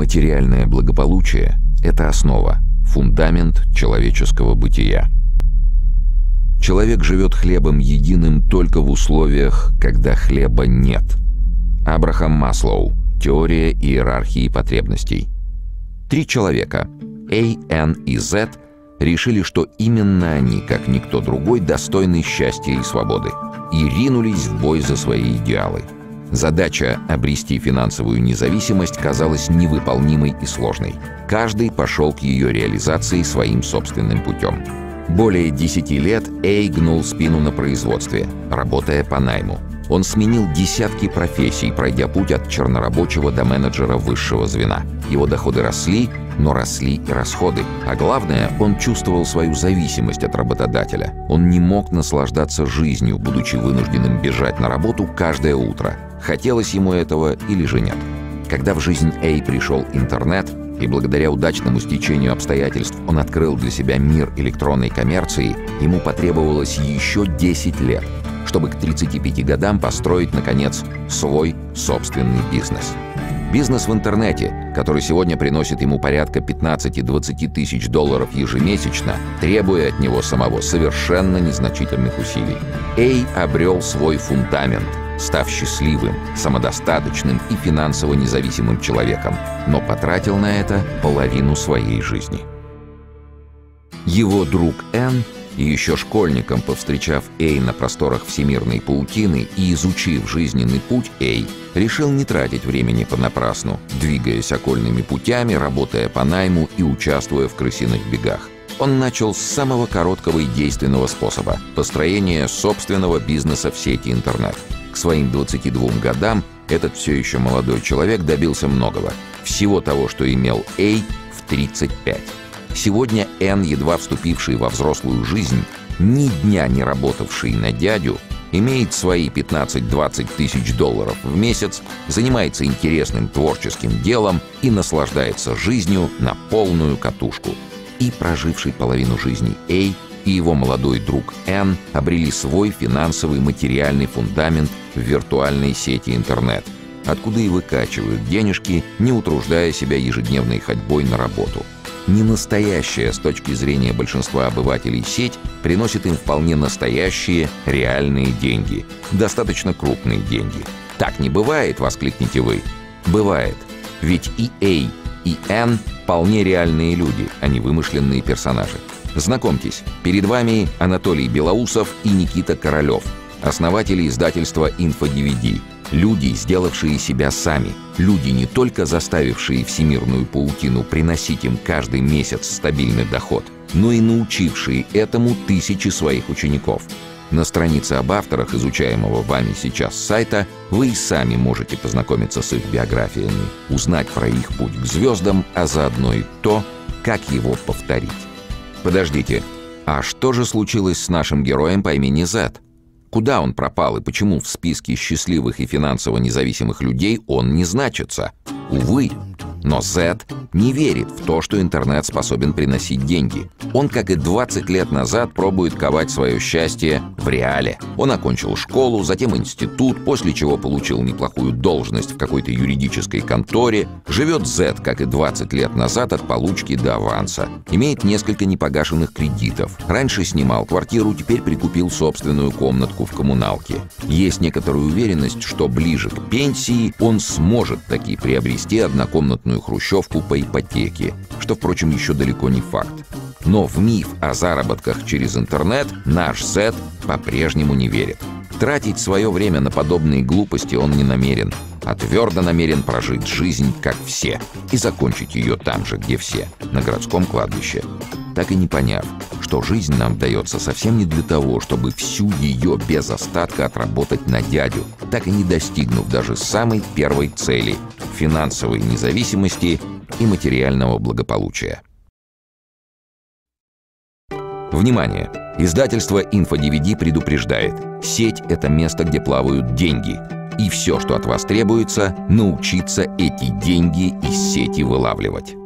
Материальное благополучие – это основа, фундамент человеческого бытия. Человек живет хлебом единым только в условиях, когда хлеба нет. Абрахам Маслоу. Теория иерархии потребностей. 3 человека – A, N и Z – решили, что именно они, как никто другой, достойны счастья и свободы, и ринулись в бой за свои идеалы. Задача обрести финансовую независимость казалась невыполнимой и сложной. Каждый пошел к ее реализации своим собственным путем. Более 10 лет Эй гнул спину на производстве, работая по найму. Он сменил десятки профессий, пройдя путь от чернорабочего до менеджера высшего звена. Его доходы росли, но росли и расходы. А главное, он чувствовал свою зависимость от работодателя. Он не мог наслаждаться жизнью, будучи вынужденным бежать на работу каждое утро. Хотелось ему этого или же нет. Когда в жизнь Эй пришел интернет, и благодаря удачному стечению обстоятельств он открыл для себя мир электронной коммерции, ему потребовалось еще 10 лет, чтобы к 35 годам построить, наконец, свой собственный бизнес. Бизнес в интернете, который сегодня приносит ему порядка 15-20 тысяч долларов ежемесячно, требуя от него самого совершенно незначительных усилий. Эй обрел свой фундамент, став счастливым, самодостаточным и финансово независимым человеком, но потратил на это половину своей жизни. Его друг Н, и еще школьником, повстречав Эй на просторах всемирной паутины и изучив жизненный путь Эй, решил не тратить времени понапрасну, двигаясь окольными путями, работая по найму и участвуя в крысиных бегах. Он начал с самого короткого и действенного способа – построения собственного бизнеса в сети интернет. К своим 22 годам этот все еще молодой человек добился многого. Всего того, что имел Эй в 35. Сегодня Н, едва вступивший во взрослую жизнь, ни дня не работавший на дядю, имеет свои 15-20 тысяч долларов в месяц, занимается интересным творческим делом и наслаждается жизнью на полную катушку. И проживший половину жизни Эй и его молодой друг Н обрели свой финансовый материальный фундамент в виртуальной сети интернет, откуда и выкачивают денежки, не утруждая себя ежедневной ходьбой на работу. Ненастоящая с точки зрения большинства обывателей сеть приносит им вполне настоящие, реальные деньги, достаточно крупные деньги. «Так не бывает!» — воскликнете вы. Бывает. Ведь и Эй, и Н вполне реальные люди, а не вымышленные персонажи. Знакомьтесь, перед вами Анатолий Белоусов и Никита Королев, основатели издательства «Инфо-DVD». Люди, сделавшие себя сами. Люди, не только заставившие всемирную паутину приносить им каждый месяц стабильный доход, но и научившие этому тысячи своих учеников. На странице об авторах изучаемого вами сейчас сайта вы и сами можете познакомиться с их биографиями, узнать про их путь к звездам, а заодно и то, как его повторить. Подождите, а что же случилось с нашим героем по имени Зет? Куда он пропал и почему в списке счастливых и финансово независимых людей он не значится? Увы, но Зет не верит в то, что интернет способен приносить деньги. Он, как и 20 лет назад, пробует ковать свое счастье в реале. Он окончил школу, затем институт, после чего получил неплохую должность в какой-то юридической конторе. Живет Зет, как и 20 лет назад, от получки до аванса. Имеет несколько непогашенных кредитов. Раньше снимал квартиру, теперь прикупил собственную комнатку в коммуналке. Есть некоторая уверенность, что ближе к пенсии он сможет таки приобрести однокомнатную хрущевку по ипотеке, что, впрочем, еще далеко не факт. Но в миф о заработках через интернет наш Зет по-прежнему не верит. Тратить свое время на подобные глупости он не намерен, а твердо намерен прожить жизнь, как все, и закончить ее там же, где все, на городском кладбище. Так и не поняв, что жизнь нам дается совсем не для того, чтобы всю ее без остатка отработать на дядю, так и не достигнув даже самой первой цели – финансовой независимости и материального благополучия. Внимание! Издательство «Инфо-DVD» предупреждает: сеть – это место, где плавают деньги. И все, что от вас требуется – научиться эти деньги из сети вылавливать.